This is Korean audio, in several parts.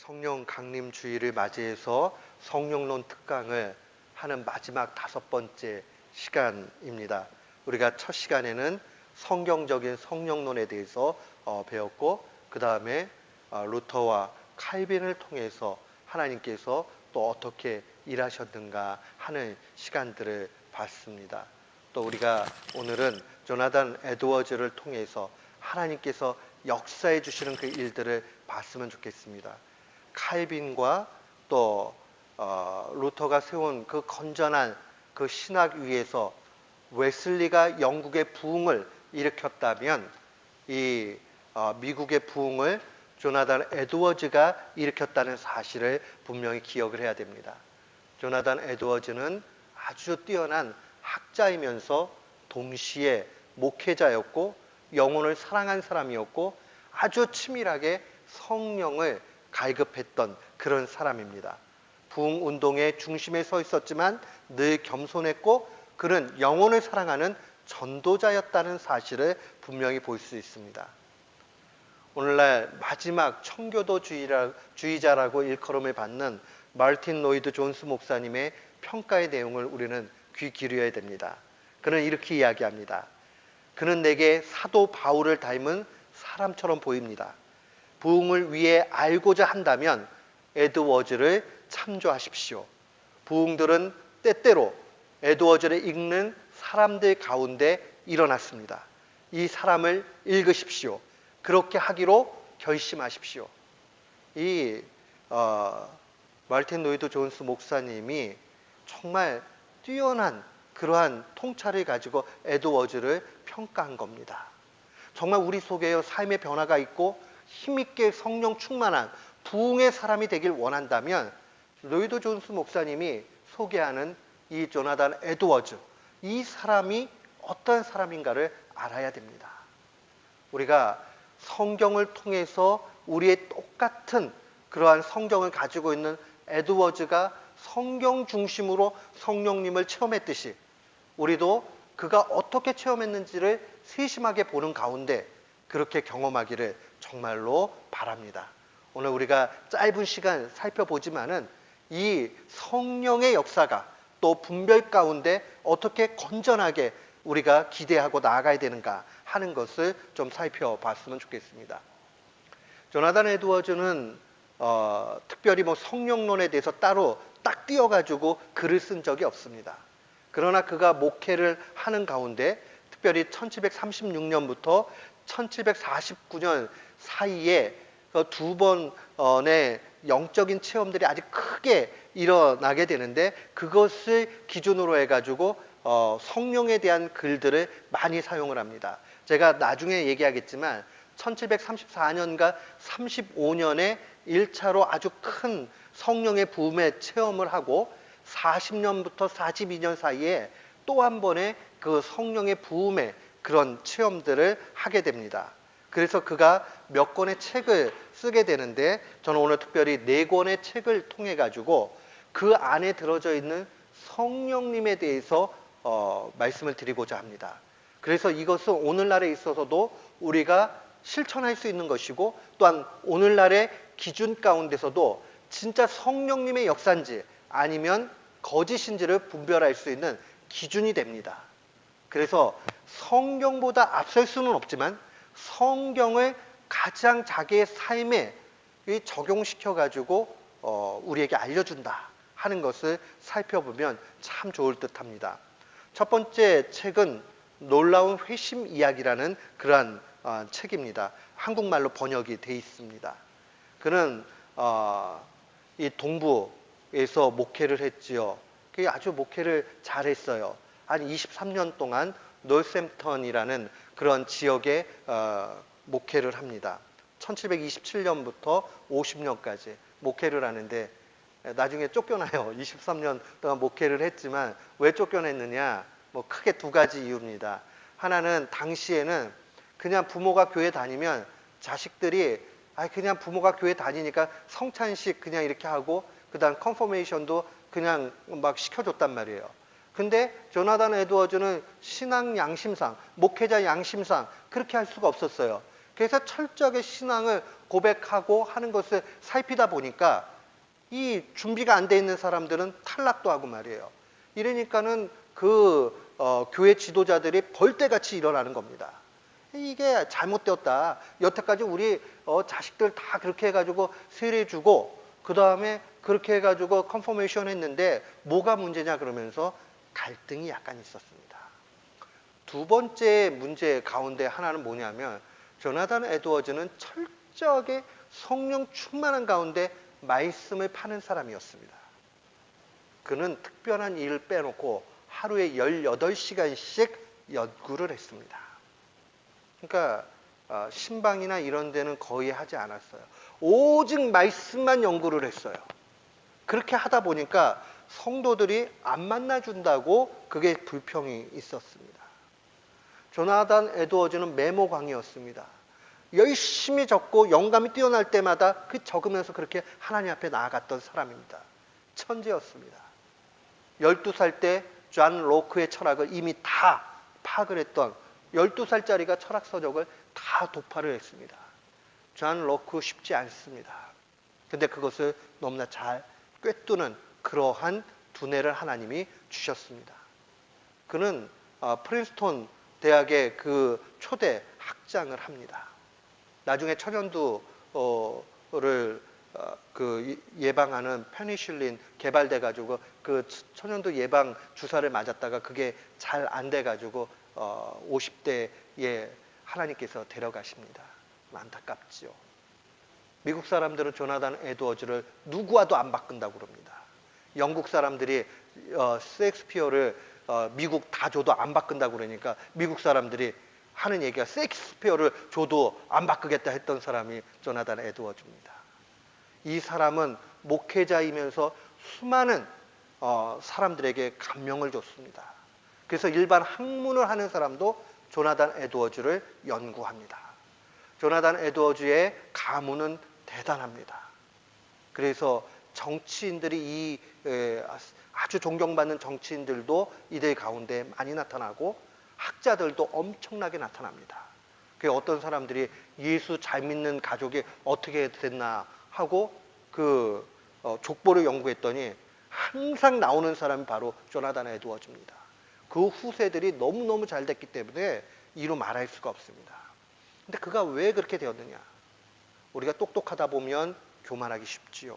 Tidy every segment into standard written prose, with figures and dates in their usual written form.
성령 강림 주일을 맞이해서 성령론 특강을 하는 마지막 5번째 시간입니다. 우리가 첫 시간에는 성경적인 성령론에 대해서 배웠고, 그 다음에 루터와 칼빈을 통해서 하나님께서 또 어떻게 일하셨는가 하는 시간들을 봤습니다. 또 우리가 오늘은 조나단 에드워즈를 통해서 하나님께서 역사해 주시는 그 일들을 봤으면 좋겠습니다. 칼빈과 또 루터가 세운 그 건전한 그 신학 위에서 웨슬리가 영국의 부흥을 일으켰다면, 이 미국의 부흥을 조나단 에드워즈가 일으켰다는 사실을 분명히 기억을 해야 됩니다. 조나단 에드워즈는 아주 뛰어난 학자이면서 동시에 목회자였고 영혼을 사랑한 사람이었고 아주 치밀하게 성령을 갈급했던 그런 사람입니다. 부흥운동의 중심에 서 있었지만 늘 겸손했고 그는 영혼을 사랑하는 전도자였다는 사실을 분명히 볼 수 있습니다. 오늘날 마지막 청교도주의자라고 일컬음을 받는 마르틴 로이드 존스 목사님의 평가의 내용을 우리는 귀 기울여야 됩니다. 그는 이렇게 이야기합니다. 그는 내게 사도 바울을 닮은 사람처럼 보입니다. 부흥을 위해 알고자 한다면 에드워즈를 참조하십시오. 부흥들은 때때로 에드워즈를 읽는 사람들 가운데 일어났습니다. 이 사람을 읽으십시오. 그렇게 하기로 결심하십시오. 이 마르틴 로이드 존스 목사님이 정말 뛰어난 그러한 통찰을 가지고 에드워즈를 평가한 겁니다. 정말 우리 속에 삶의 변화가 있고 힘있게 성령 충만한 부흥의 사람이 되길 원한다면 로이드 존스 목사님이 소개하는 이 조나단 에드워즈, 이 사람이 어떤 사람인가를 알아야 됩니다. 우리가 성경을 통해서 우리의 똑같은 그러한 성경을 가지고 있는 에드워즈가 성경 중심으로 성령님을 체험했듯이 우리도 그가 어떻게 체험했는지를 세심하게 보는 가운데 그렇게 경험하기를 정말로 바랍니다. 오늘 우리가 짧은 시간 살펴보지만은 이 성령의 역사가 또 분별 가운데 어떻게 건전하게 우리가 기대하고 나아가야 되는가 하는 것을 좀 살펴봤으면 좋겠습니다. 조나단 에드워즈는 특별히 성령론에 대해서 따로 딱 띄어가지고 글을 쓴 적이 없습니다. 그러나 그가 목회를 하는 가운데 특별히 1736년부터 1749년 사이에 두 번의 영적인 체험들이 아주 크게 일어나게 되는데 그것을 기준으로 해가지고 성령에 대한 글들을 많이 사용을 합니다. 제가 나중에 얘기하겠지만 1734년과 35년에 1차로 아주 큰 성령의 부음의 체험을 하고 40년부터 42년 사이에 또 한 번의 그 성령의 부음의 그런 체험들을 하게 됩니다. 그래서 그가 몇 권의 책을 쓰게 되는데 저는 오늘 특별히 4권의 책을 통해 가지고 그 안에 들어져 있는 성령님에 대해서 말씀을 드리고자 합니다. 그래서 이것은 오늘날에 있어서도 우리가 실천할 수 있는 것이고 또한 오늘날의 기준 가운데서도 진짜 성령님의 역사인지 아니면 거짓인지를 분별할 수 있는 기준이 됩니다. 그래서 성경보다 앞설 수는 없지만 성경을 가장 자기의 삶에 적용시켜가지고 우리에게 알려준다 하는 것을 살펴보면 참 좋을 듯합니다. 첫 번째 책은 놀라운 회심 이야기라는 그러한 책입니다. 한국말로 번역이 되어 있습니다. 그는 이 동부에서 목회를 했지요. 그게 아주 목회를 잘했어요. 한 23년 동안 놀샘턴이라는 그런 지역에 목회를 합니다. 1727년부터 50년까지 목회를 하는데 나중에 쫓겨나요. 23년 동안 목회를 했지만 왜 쫓겨냈느냐? 크게 2가지 이유입니다. 하나는 당시에는 그냥 부모가 교회 다니면 자식들이 그냥 부모가 교회 다니니까 성찬식 그냥 이렇게 하고 그다음 컨퍼메이션도 그냥 막 시켜줬단 말이에요. 근데 조나단 에드워즈는 신앙 양심상, 목회자 양심상 그렇게 할 수가 없었어요. 그래서 철저하게 신앙을 고백하고 하는 것을 살피다 보니까 이 준비가 안 돼 있는 사람들은 탈락도 하고 말이에요. 이러니까는 교회 지도자들이 벌떼같이 일어나는 겁니다. 이게 잘못되었다. 여태까지 우리 자식들 다 그렇게 해가지고 세례주고 그 다음에 그렇게 해가지고 컨퍼메이션 했는데 뭐가 문제냐 그러면서 갈등이 약간 있었습니다. 두 번째 문제 가운데 하나는 뭐냐면 조나단 에드워즈는 철저하게 성령 충만한 가운데 말씀을 파는 사람이었습니다. 그는 특별한 일을 빼놓고 하루에 18시간씩 연구를 했습니다. 그러니까 신방이나 이런 데는 거의 하지 않았어요. 오직 말씀만 연구를 했어요. 그렇게 하다 보니까 성도들이 안 만나준다고 그게 불평이 있었습니다. 조나단 에드워즈는 메모광이었습니다. 열심히 적고 영감이 뛰어날 때마다 그 적으면서 그렇게 하나님 앞에 나아갔던 사람입니다. 천재였습니다. 12살 때 존 로크의 철학을 이미 다 파악을 했던 12살짜리가 철학 서적을 다 도파를 했습니다. 존 로크 쉽지 않습니다. 근데 그것을 너무나 잘 꿰뚫는 그러한 두뇌를 하나님이 주셨습니다. 그는 프린스톤 대학의 그 초대 학장을 합니다. 나중에 천연두를 예방하는 페니실린 개발돼 가지고 그 천연두 예방 주사를 맞았다가 그게 잘 안 돼 가지고 50대에 하나님께서 데려가십니다. 안타깝지요. 미국 사람들은 조나단 에드워즈를 누구와도 안 바꾼다고 그럽니다. 영국 사람들이 셰익스피어를 미국 다 줘도 안 바꾼다고 그러니까 미국 사람들이 하는 얘기가 셰익스피어를 줘도 안 바꾸겠다 했던 사람이 조나단 에드워즈입니다. 이 사람은 목회자이면서 수많은 사람들에게 감명을 줬습니다. 그래서 일반 학문을 하는 사람도 조나단 에드워즈를 연구합니다. 조나단 에드워즈의 가문은 대단합니다. 그래서 정치인들이 아주 존경받는 정치인들도 이들 가운데 많이 나타나고 학자들도 엄청나게 나타납니다. 그 어떤 사람들이 예수 잘 믿는 가족이 어떻게 됐나 하고 그 족보를 연구했더니 항상 나오는 사람이 바로 조나단 에드워즈입니다. 그 후세들이 너무너무 잘 됐기 때문에 이루 말할 수가 없습니다. 근데 그가 왜 그렇게 되었느냐? 우리가 똑똑하다 보면 교만하기 쉽지요.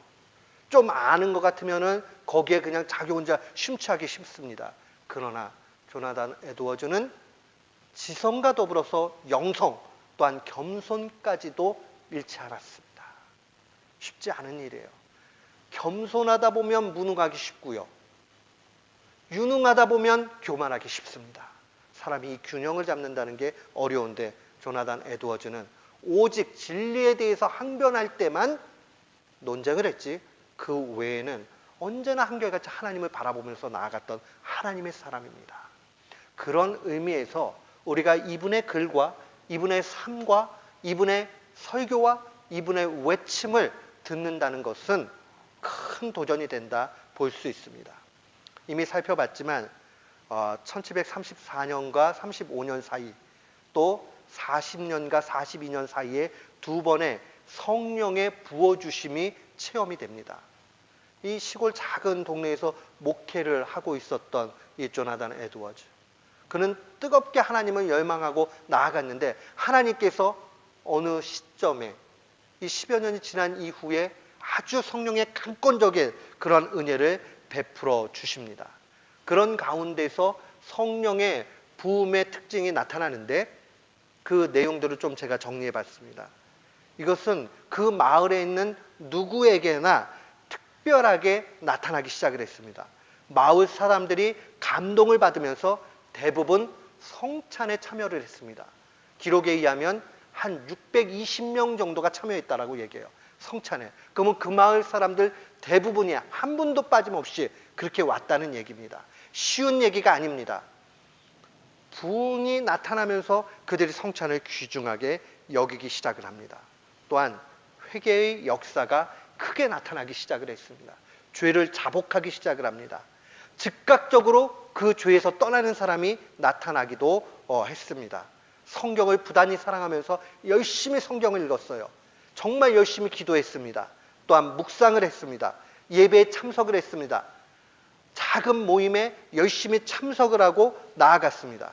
좀 아는 것 같으면은 거기에 그냥 자기 혼자 심취하기 쉽습니다. 그러나 조나단 에드워즈는 지성과 더불어서 영성 또한 겸손까지도 잃지 않았습니다. 쉽지 않은 일이에요. 겸손하다 보면 무능하기 쉽고요. 유능하다 보면 교만하기 쉽습니다. 사람이 이 균형을 잡는다는 게 어려운데 조나단 에드워즈는 오직 진리에 대해서 항변할 때만 논쟁을 했지 그 외에는 언제나 한결같이 하나님을 바라보면서 나아갔던 하나님의 사람입니다. 그런 의미에서 우리가 이분의 글과 이분의 삶과 이분의 설교와 이분의 외침을 듣는다는 것은 큰 도전이 된다 볼 수 있습니다. 이미 살펴봤지만 1734년과 35년 사이 또 40년과 42년 사이에 두 번의 성령의 부어주심이 체험이 됩니다. 이 시골 작은 동네에서 목회를 하고 있었던 이 조나단 에드워즈, 그는 뜨겁게 하나님을 열망하고 나아갔는데 하나님께서 어느 시점에 이 10여 년이 지난 이후에 아주 성령의 강권적인 그런 은혜를 베풀어 주십니다. 그런 가운데서 성령의 부음의 특징이 나타나는데 그 내용들을 좀 제가 정리해 봤습니다. 이것은 그 마을에 있는 누구에게나 특별하게 나타나기 시작을 했습니다. 마을 사람들이 감동을 받으면서 대부분 성찬에 참여를 했습니다. 기록에 의하면 한 620명 정도가 참여했다라고 얘기해요. 성찬에. 그러면 그 마을 사람들 대부분이 한 분도 빠짐없이 그렇게 왔다는 얘기입니다. 쉬운 얘기가 아닙니다. 부흥이 나타나면서 그들이 성찬을 귀중하게 여기기 시작을 합니다. 또한 회개의 역사가 크게 나타나기 시작을 했습니다. 죄를 자복하기 시작을 합니다. 즉각적으로 그 죄에서 떠나는 사람이 나타나기도 했습니다. 성경을 부단히 사랑하면서 열심히 성경을 읽었어요. 정말 열심히 기도했습니다. 또한 묵상을 했습니다. 예배에 참석을 했습니다. 작은 모임에 열심히 참석을 하고 나아갔습니다.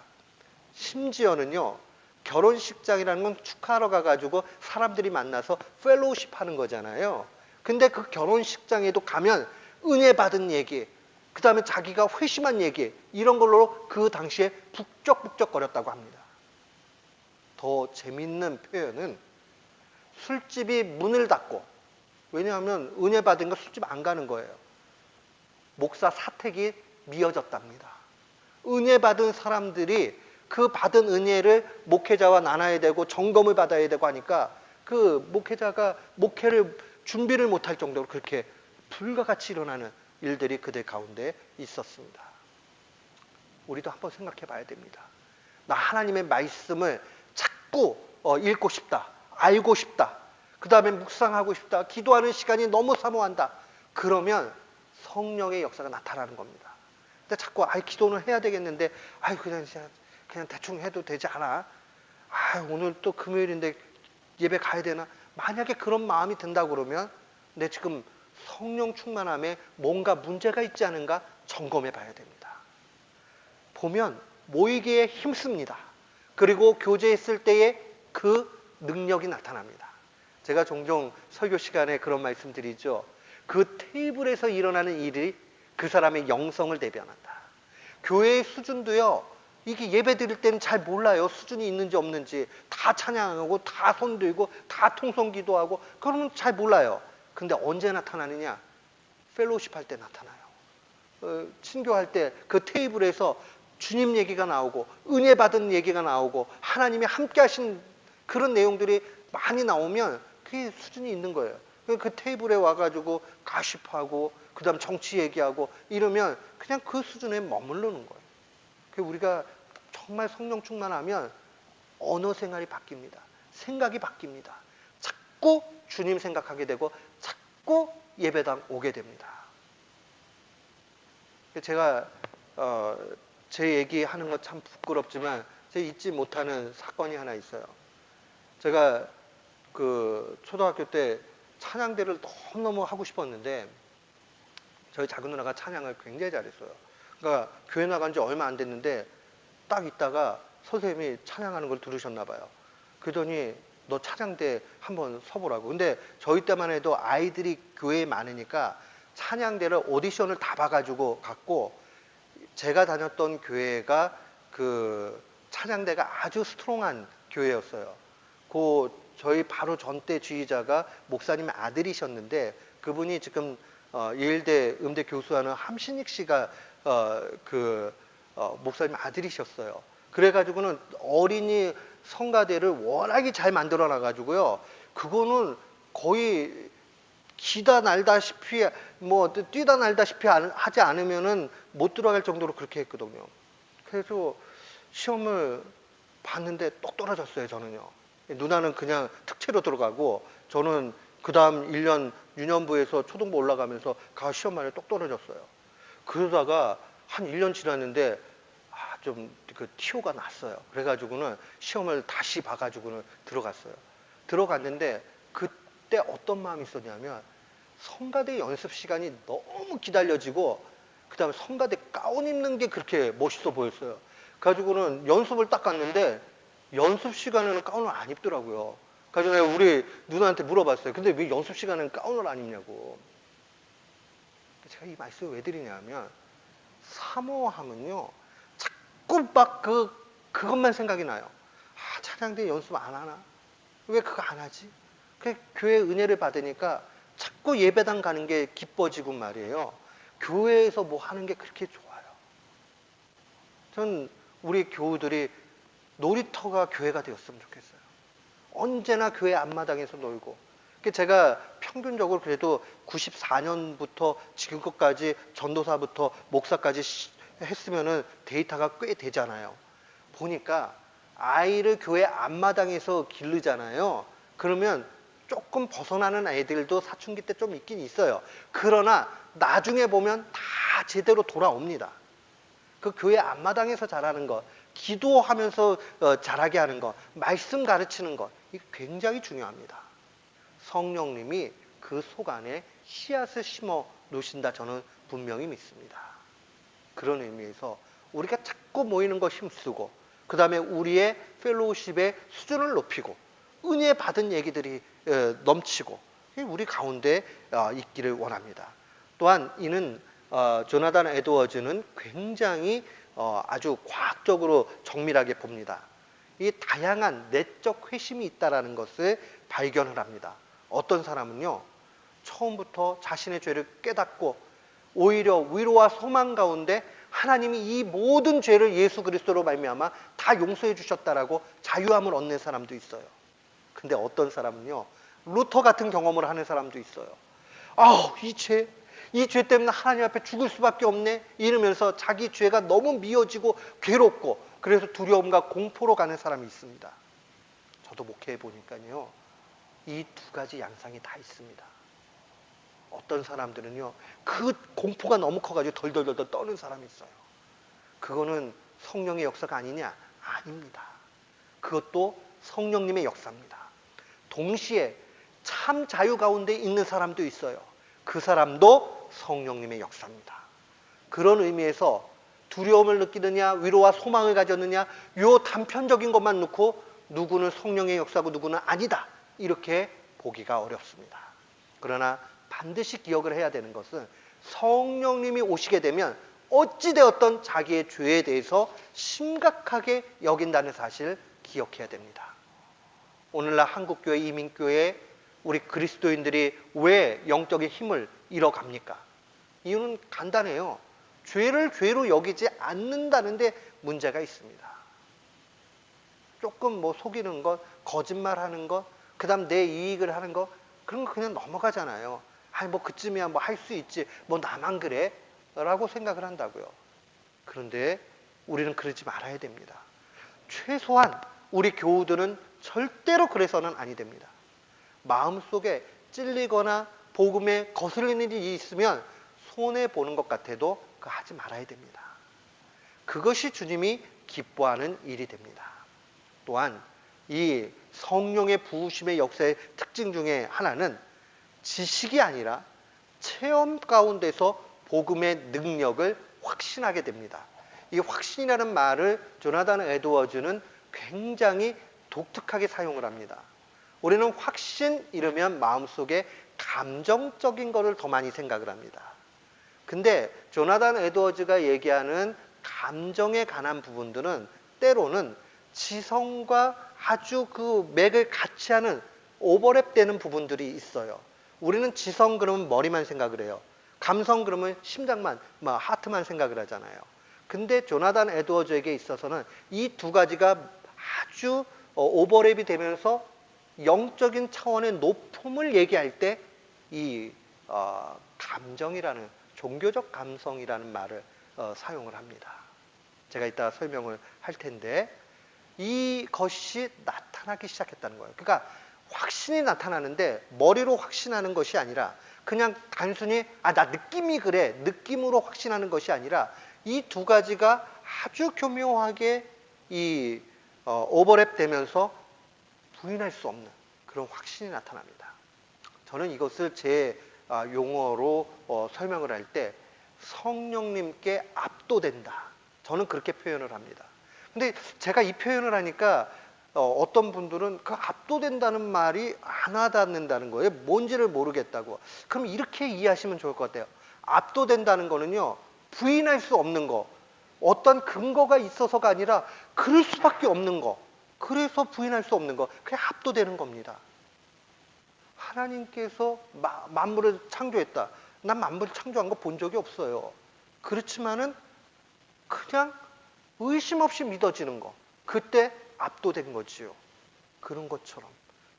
심지어는요, 결혼식장이라는 건 축하하러 가가지고 사람들이 만나서 펠로우십 하는 거잖아요. 근데 그 결혼식장에도 가면 은혜 받은 얘기, 그 다음에 자기가 회심한 얘기, 이런 걸로 그 당시에 북적북적거렸다고 합니다. 더 재밌는 표현은 술집이 문을 닫고, 왜냐하면 은혜 받은 거 술집 안 가는 거예요. 목사 사택이 미어졌답니다. 은혜 받은 사람들이 그 받은 은혜를 목회자와 나눠야 되고 점검을 받아야 되고 하니까 그 목회자가 목회를 준비를 못할 정도로 그렇게 불과같이 일어나는 일들이 그들 가운데 있었습니다. 우리도 한번 생각해 봐야 됩니다. 나 하나님의 말씀을 자꾸 읽고 싶다, 알고 싶다, 그 다음에 묵상하고 싶다, 기도하는 시간이 너무 사모한다. 그러면 성령의 역사가 나타나는 겁니다. 근데 자꾸 기도는 해야 되겠는데 그냥 대충 해도 되지 않아? 오늘 또 금요일인데 예배 가야 되나? 만약에 그런 마음이 든다 그러면 내 지금 성령 충만함에 뭔가 문제가 있지 않은가 점검해 봐야 됩니다. 보면 모이기에 힘씁니다. 그리고 교제했을 때에 그 능력이 나타납니다. 제가 종종 설교 시간에 그런 말씀 드리죠. 그 테이블에서 일어나는 일이 그 사람의 영성을 대변한다. 교회의 수준도요, 이게 예배 드릴 때는 잘 몰라요. 수준이 있는지 없는지. 다 찬양하고 다 손들고 다 통성기도하고 그러면 잘 몰라요. 근데 언제 나타나느냐? 펠로우십 할 때 나타나요. 친교할 때 그 테이블에서 주님 얘기가 나오고 은혜 받은 얘기가 나오고 하나님이 함께 하신 그런 내용들이 많이 나오면 그게 수준이 있는 거예요. 그 테이블에 와가지고 가십하고 그 다음 정치 얘기하고 이러면 그냥 그 수준에 머무르는 거예요. 우리가 정말 성령 충만하면 언어 생활이 바뀝니다. 생각이 바뀝니다. 자꾸 주님 생각하게 되고 자꾸 예배당 오게 됩니다. 제가 제 얘기하는 거 참 부끄럽지만 제가 잊지 못하는 사건이 하나 있어요. 제가 그 초등학교 때 찬양대를 너무너무 하고 싶었는데 저희 작은 누나가 찬양을 굉장히 잘했어요. 그러니까 교회 나간 지 얼마 안 됐는데 딱 있다가 선생님이 찬양하는 걸 들으셨나 봐요. 그러더니 너 찬양대 한번 서보라고. 근데 저희 때만 해도 아이들이 교회에 많으니까 찬양대를 오디션을 다 봐가지고 갔고, 제가 다녔던 교회가 그 찬양대가 아주 스트롱한 교회였어요. 그 저희 바로 전대 지휘자가 목사님의 아들이셨는데 그분이 지금 예일대 음대 교수하는 함신익 씨가 목사님 아들이셨어요. 그래가지고는 어린이 성가대를 워낙에 잘 만들어 놔가지고요. 그거는 거의 기다 날다시피 뛰다 날다시피 하지 않으면은 못 들어갈 정도로 그렇게 했거든요. 그래서 시험을 봤는데 똑 떨어졌어요, 저는요. 누나는 그냥 특채로 들어가고 저는 그 다음 1년 유년부에서 초등부 올라가면서 시험만에 똑 떨어졌어요. 그러다가 한 1년 지났는데 좀 그 티오가 났어요. 그래가지고는 시험을 다시 봐가지고는 들어갔어요. 들어갔는데 그때 어떤 마음이 있었냐면 성가대 연습 시간이 너무 기다려지고 그 다음에 성가대 가운 입는 게 그렇게 멋있어 보였어요. 그래가지고는 연습을 딱 갔는데 연습 시간에는 가운을 안 입더라고요. 그래서 내가 우리 누나한테 물어봤어요. 근데 왜 연습 시간에는 가운을 안 입냐고. 제가 이 말씀을 왜 드리냐면 사모함은요 자꾸 막 그것만 생각이 나요. 찬양대 연습 안 하나? 왜 그거 안 하지? 교회 은혜를 받으니까 자꾸 예배당 가는 게 기뻐지고 말이에요. 교회에서 뭐 하는 게 그렇게 좋아요. 전 우리 교우들이 놀이터가 교회가 되었으면 좋겠어요. 언제나 교회 앞마당에서 놀고. 제가 평균적으로 그래도 94년부터 지금까지 전도사부터 목사까지 했으면은 데이터가 꽤 되잖아요. 보니까 아이를 교회 앞마당에서 기르잖아요. 그러면 조금 벗어나는 애들도 사춘기 때 좀 있긴 있어요. 그러나 나중에 보면 다 제대로 돌아옵니다. 그 교회 앞마당에서 자라는 것, 기도하면서 자라게 하는 것, 말씀 가르치는 것, 이게 굉장히 중요합니다. 성령님이 그 속 안에 씨앗을 심어 놓으신다, 저는 분명히 믿습니다. 그런 의미에서 우리가 자꾸 모이는 거 힘쓰고, 그 다음에 우리의 펠로우십의 수준을 높이고, 은혜 받은 얘기들이 넘치고, 우리 가운데 있기를 원합니다. 또한 이는 조나단 에드워즈는 굉장히 아주 과학적으로 정밀하게 봅니다. 이 다양한 내적 회심이 있다는 것을 발견을 합니다. 어떤 사람은요, 처음부터 자신의 죄를 깨닫고 오히려 위로와 소망 가운데 하나님이 이 모든 죄를 예수 그리스도로 말미암아 다 용서해 주셨다라고 자유함을 얻는 사람도 있어요. 근데 어떤 사람은요, 루터 같은 경험을 하는 사람도 있어요. 아우, 이 죄 때문에 하나님 앞에 죽을 수밖에 없네, 이러면서 자기 죄가 너무 미워지고 괴롭고, 그래서 두려움과 공포로 가는 사람이 있습니다. 저도 목회해 보니까요, 이 두 가지 양상이 다 있습니다. 어떤 사람들은요, 그 공포가 너무 커가지고 덜덜덜 떠는 사람이 있어요. 그거는 성령의 역사가 아니냐? 아닙니다. 그것도 성령님의 역사입니다. 동시에 참 자유 가운데 있는 사람도 있어요. 그 사람도 성령님의 역사입니다. 그런 의미에서 두려움을 느끼느냐, 위로와 소망을 가졌느냐, 요 단편적인 것만 놓고 누구는 성령의 역사고 누구는 아니다, 이렇게 보기가 어렵습니다. 그러나 반드시 기억을 해야 되는 것은, 성령님이 오시게 되면 어찌되었던 자기의 죄에 대해서 심각하게 여긴다는 사실을 기억해야 됩니다. 오늘날 한국교회, 이민교회, 우리 그리스도인들이 왜 영적인 힘을 잃어갑니까? 이유는 간단해요. 죄를 죄로 여기지 않는다는데 문제가 있습니다. 조금 속이는 것, 거짓말하는 것, 그 다음 내 이익을 하는 것, 그런 거 그냥 넘어가잖아요. 아니 그쯤이야 할 수 있지, 나만 그래? 라고 생각을 한다고요. 그런데 우리는 그러지 말아야 됩니다. 최소한 우리 교우들은 절대로 그래서는 아니 됩니다. 마음속에 찔리거나 복음에 거슬리는 일이 있으면 손해보는 것 같아도 그거 하지 말아야 됩니다. 그것이 주님이 기뻐하는 일이 됩니다. 또한 이 성령의 부으심의 역사의 특징 중에 하나는 지식이 아니라 체험 가운데서 복음의 능력을 확신하게 됩니다. 이 확신이라는 말을 조나단 에드워즈는 굉장히 독특하게 사용을 합니다. 우리는 확신 이러면 마음속에 감정적인 것을 더 많이 생각을 합니다. 근데 조나단 에드워즈가 얘기하는 감정에 관한 부분들은 때로는 지성과 아주 그 맥을 같이 하는 오버랩되는 부분들이 있어요. 우리는 지성 그러면 머리만 생각을 해요. 감성 그러면 심장만, 하트만 생각을 하잖아요. 근데 조나단 에드워즈에게 있어서는 이 두 가지가 아주 오버랩이 되면서 영적인 차원의 높음을 얘기할 때 이 감정이라는, 종교적 감성이라는 말을 사용을 합니다. 제가 이따 설명을 할 텐데, 이것이 나타나기 시작했다는 거예요. 그러니까 확신이 나타나는데 머리로 확신하는 것이 아니라 그냥 단순히 나 느낌이 그래, 느낌으로 확신하는 것이 아니라 이 두 가지가 아주 교묘하게 오버랩 되면서 부인할 수 없는 그런 확신이 나타납니다. 저는 이것을 제 용어로 설명을 할 때 성령님께 압도된다, 저는 그렇게 표현을 합니다. 근데 제가 이 표현을 하니까 어떤 분들은 그 압도된다는 말이 안 와닿는다는 거예요. 뭔지를 모르겠다고. 그럼 이렇게 이해하시면 좋을 것 같아요. 압도된다는 거는요, 부인할 수 없는 거, 어떤 근거가 있어서가 아니라 그럴 수밖에 없는 거, 그래서 부인할 수 없는 거, 그게 압도되는 겁니다. 하나님께서 만물을 창조했다. 난 만물을 창조한 거 본 적이 없어요. 그렇지만은 그냥 의심 없이 믿어지는 거, 그때 압도된 거지요. 그런 것처럼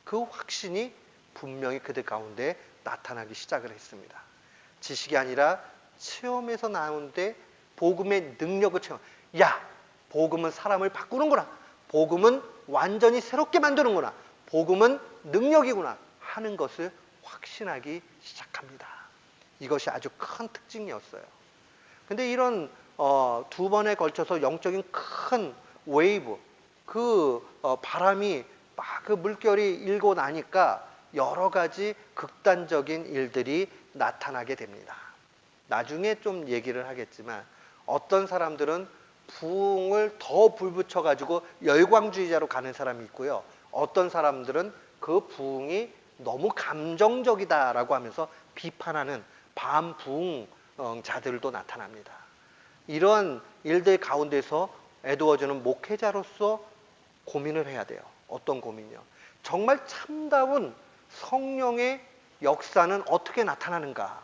그 확신이 분명히 그들 가운데 나타나기 시작을 했습니다. 지식이 아니라 체험에서 나오는데 복음의 능력을 체험. 복음은 사람을 바꾸는구나. 복음은 완전히 새롭게 만드는구나. 복음은 능력이구나 하는 것을 확신하기 시작합니다. 이것이 아주 큰 특징이었어요. 근데 이런 두 번에 걸쳐서 영적인 큰 웨이브, 바람이 막 그 물결이 일고 나니까 여러 가지 극단적인 일들이 나타나게 됩니다. 나중에 좀 얘기를 하겠지만 어떤 사람들은 부흥을 더 불붙여 가지고 열광주의자로 가는 사람이 있고요. 어떤 사람들은 그 부흥이 너무 감정적이다라고 하면서 비판하는 반부흥자들도 나타납니다. 이런 일들 가운데서 에드워즈는 목회자로서 고민을 해야 돼요. 어떤 고민이요? 정말 참다운 성령의 역사는 어떻게 나타나는가?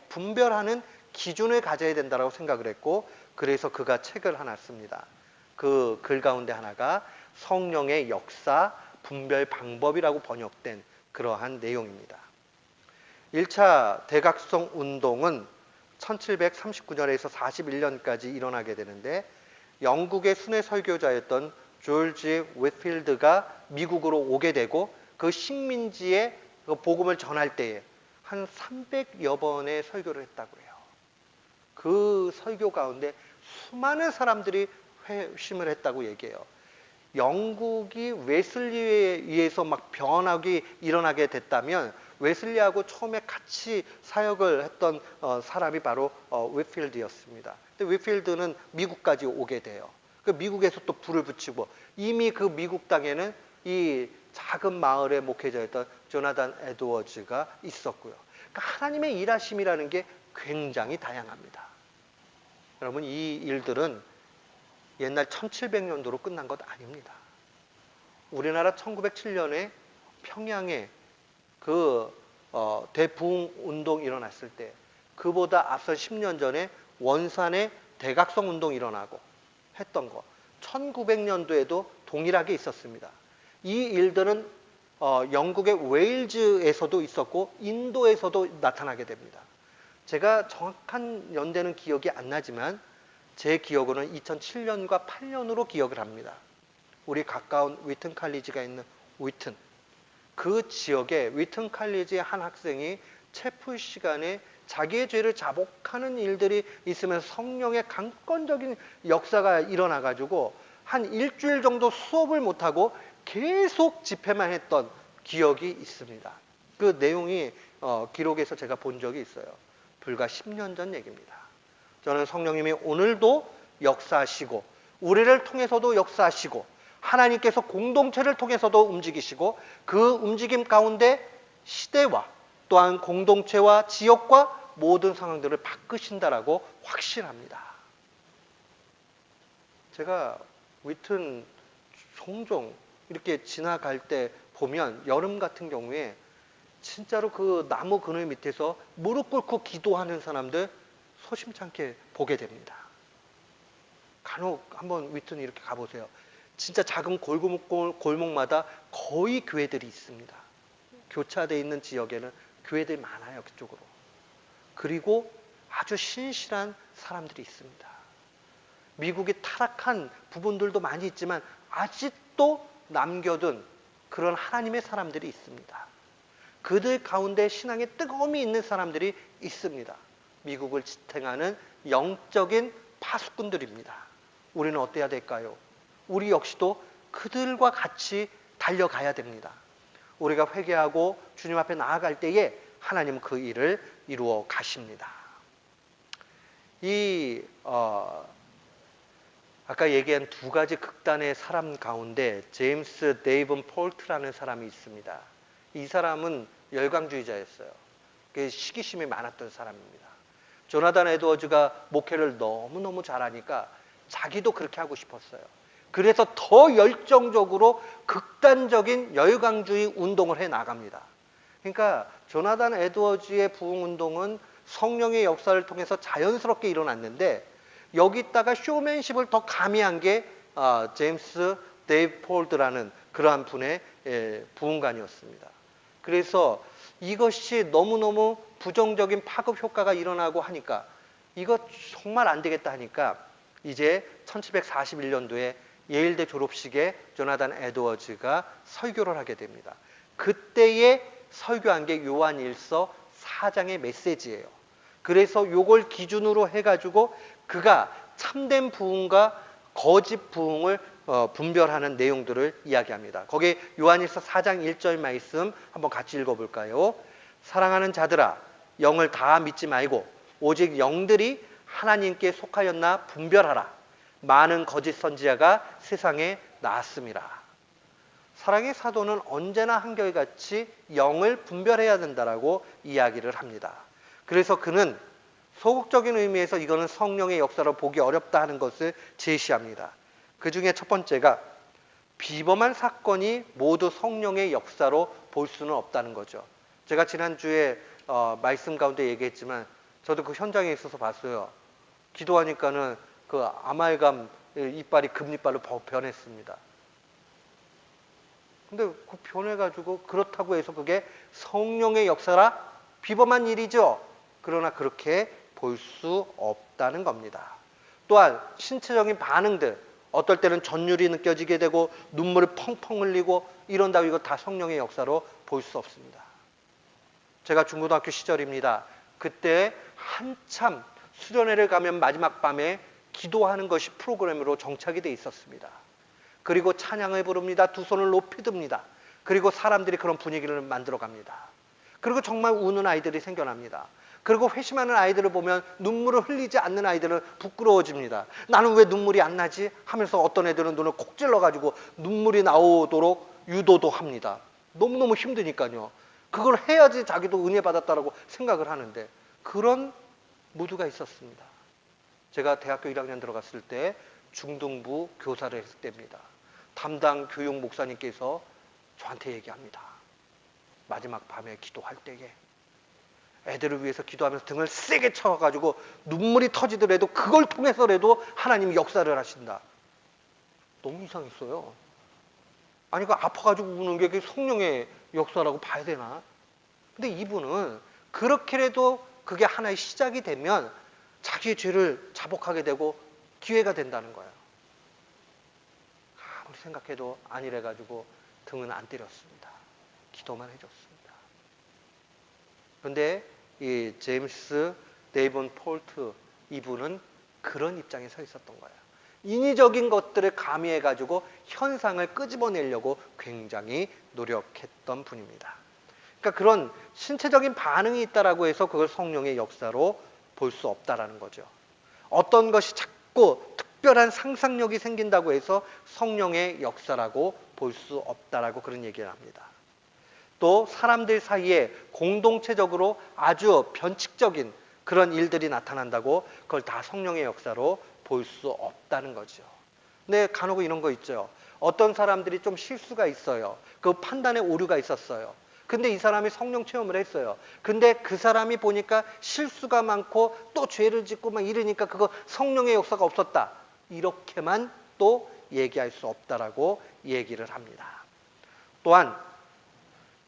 분별하는 기준을 가져야 된다고 생각을 했고, 그래서 그가 책을 하나 씁니다. 그 글 가운데 하나가 성령의 역사 분별 방법이라고 번역된 그러한 내용입니다. 1차 대각성 운동은 1739년에서 41년까지 일어나게 되는데, 영국의 순회 설교자였던 조지 웨필드가 미국으로 오게 되고 그 식민지에 그 복음을 전할 때에 한 300여 번의 설교를 했다고 해요. 그 설교 가운데 수많은 사람들이 회심을 했다고 얘기해요. 영국이 웨슬리에 의해서 막 변화가 일어나게 됐다면 웨슬리하고 처음에 같이 사역을 했던 사람이 바로 웨필드였습니다. 근데 웨필드는 미국까지 오게 돼요. 그 미국에서 또 불을 붙이고, 이미 그 미국 땅에는 이 작은 마을의 목회자였던 조나단 에드워즈가 있었고요. 그러니까 하나님의 일하심이라는 게 굉장히 다양합니다. 여러분, 이 일들은 옛날 1700년도로 끝난 것 아닙니다. 우리나라 1907년에 평양에 대부흥 운동이 일어났을 때, 그보다 앞선 10년 전에 원산에 대각성 운동이 일어나고 했던 거, 1900년도에도 동일하게 있었습니다. 이 일들은 영국의 웨일즈에서도 있었고 인도에서도 나타나게 됩니다. 제가 정확한 연대는 기억이 안 나지만 제 기억으로는 2007년과 8년으로 기억을 합니다. 우리 가까운 위튼 칼리지가 있는 위튼, 그 지역에 위튼 칼리지의 한 학생이 체프 시간에 자기의 죄를 자복하는 일들이 있으면서 성령의 강권적인 역사가 일어나가지고 한 일주일 정도 수업을 못하고 계속 집회만 했던 기억이 있습니다. 그 내용이 기록에서 제가 본 적이 있어요. 불과 10년 전 얘기입니다. 저는 성령님이 오늘도 역사하시고 우리를 통해서도 역사하시고 하나님께서 공동체를 통해서도 움직이시고 그 움직임 가운데 시대와 또한 공동체와 지역과 모든 상황들을 바꾸신다라고 확신합니다. 제가 위튼 종종 이렇게 지나갈 때 보면 여름 같은 경우에 진짜로 그 나무 그늘 밑에서 무릎 꿇고 기도하는 사람들 소심찮게 보게 됩니다. 간혹 한번 위튼 이렇게 가보세요. 진짜 작은 골목마다 거의 교회들이 있습니다. 교차되어 있는 지역에는 교회들이 많아요, 그쪽으로. 그리고 아주 신실한 사람들이 있습니다. 미국이 타락한 부분들도 많이 있지만 아직도 남겨둔 그런 하나님의 사람들이 있습니다. 그들 가운데 신앙의 뜨거움이 있는 사람들이 있습니다. 미국을 지탱하는 영적인 파수꾼들입니다. 우리는 어때야 될까요? 우리 역시도 그들과 같이 달려가야 됩니다. 우리가 회개하고 주님 앞에 나아갈 때에 하나님은 그 일을 이루어 가십니다. 아까 얘기한 두 가지 극단의 사람 가운데 제임스 데이븐 폴트라는 사람이 있습니다. 이 사람은 열광주의자였어요. 시기심이 많았던 사람입니다. 조나단 에드워즈가 목회를 너무너무 잘하니까 자기도 그렇게 하고 싶었어요. 그래서 더 열정적으로 극단적인 열광주의 운동을 해 나갑니다. 그러니까 조나단 에드워즈의 부흥운동은 성령의 역사를 통해서 자연스럽게 일어났는데 여기다가 쇼맨십을 더 가미한 게 제임스 데이브 폴드라는 그러한 분의 부흥관이었습니다. 그래서 이것이 너무너무 부정적인 파급 효과가 일어나고 하니까 이거 정말 안 되겠다 하니까 이제 1741년도에 예일대 졸업식에 조나단 에드워즈가 설교를 하게 됩니다. 그때에 설교한 게 요한일서 4장의 메시지예요. 그래서 요걸 기준으로 해가지고 그가 참된 부흥과 거짓 부흥을 분별하는 내용들을 이야기합니다. 거기 요한일서 4장 1절 말씀 한번 같이 읽어볼까요? 사랑하는 자들아, 영을 다 믿지 말고 오직 영들이 하나님께 속하였나 분별하라. 많은 거짓 선지자가 세상에 나왔음이라. 사랑의 사도는 언제나 한결같이 영을 분별해야 된다라고 이야기를 합니다. 그래서 그는 소극적인 의미에서 이거는 성령의 역사로 보기 어렵다 하는 것을 제시합니다. 그 중에 첫 번째가 비범한 사건이 모두 성령의 역사로 볼 수는 없다는 거죠. 제가 지난주에 말씀 가운데 얘기했지만 저도 그 현장에 있어서 봤어요. 기도하니까는 그 아말감 이빨이 금이빨로 변했습니다. 근데 그 변해가지고 그렇다고 해서 그게 성령의 역사라 비범한 일이죠. 그러나 그렇게 볼 수 없다는 겁니다. 또한 신체적인 반응들, 어떨 때는 전율이 느껴지게 되고 눈물을 펑펑 흘리고 이런다고 이거 다 성령의 역사로 볼 수 없습니다. 제가 중고등학교 시절입니다. 그때 한참 수련회를 가면 마지막 밤에 기도하는 것이 프로그램으로 정착이 돼 있었습니다. 그리고 찬양을 부릅니다. 두 손을 높이 듭니다. 그리고 사람들이 그런 분위기를 만들어 갑니다. 그리고 정말 우는 아이들이 생겨납니다. 그리고 회심하는 아이들을 보면 눈물을 흘리지 않는 아이들은 부끄러워집니다. 나는 왜 눈물이 안 나지? 하면서 어떤 애들은 눈을 콕 찔러가지고 눈물이 나오도록 유도도 합니다. 너무너무 힘드니까요. 그걸 해야지 자기도 은혜 받았다라고 생각을 하는데 그런 무드가 있었습니다. 제가 대학교 1학년 들어갔을 때 중등부 교사를 했을 때입니다. 담당 교육 목사님께서 저한테 얘기합니다. 마지막 밤에 기도할 때에 애들을 위해서 기도하면서 등을 세게 쳐가지고 눈물이 터지더라도 그걸 통해서라도 하나님이 역사를 하신다. 너무 이상했어요. 아니 그 아파가지고 우는 게 성령의 역사라고 봐야 되나? 근데 이분은 그렇게라도 그게 하나의 시작이 되면 자기의 죄를 자복하게 되고 기회가 된다는 거예요. 아무리 생각해도 아니래가지고 등은 안 때렸습니다. 기도만 해줬습니다. 그런데 이 제임스 데이본 폴트 이분은 그런 입장에 서 있었던 거예요. 인위적인 것들을 가미해가지고 현상을 끄집어내려고 굉장히 노력했던 분입니다. 그러니까 그런 신체적인 반응이 있다라고 해서 그걸 성령의 역사로 볼 수 없다라는 거죠. 어떤 것이 자꾸 특별한 상상력이 생긴다고 해서 성령의 역사라고 볼 수 없다라고 그런 얘기를 합니다. 또 사람들 사이에 공동체적으로 아주 변칙적인 그런 일들이 나타난다고 그걸 다 성령의 역사로 볼 수 없다는 거죠. 근데 간혹 이런 거 있죠. 어떤 사람들이 좀 실수가 있어요. 그 판단에 오류가 있었어요. 근데 이 사람이 성령 체험을 했어요. 근데 그 사람이 보니까 실수가 많고 또 죄를 짓고 막 이러니까 그거 성령의 역사가 없었다. 이렇게만 또 얘기할 수 없다라고 얘기를 합니다. 또한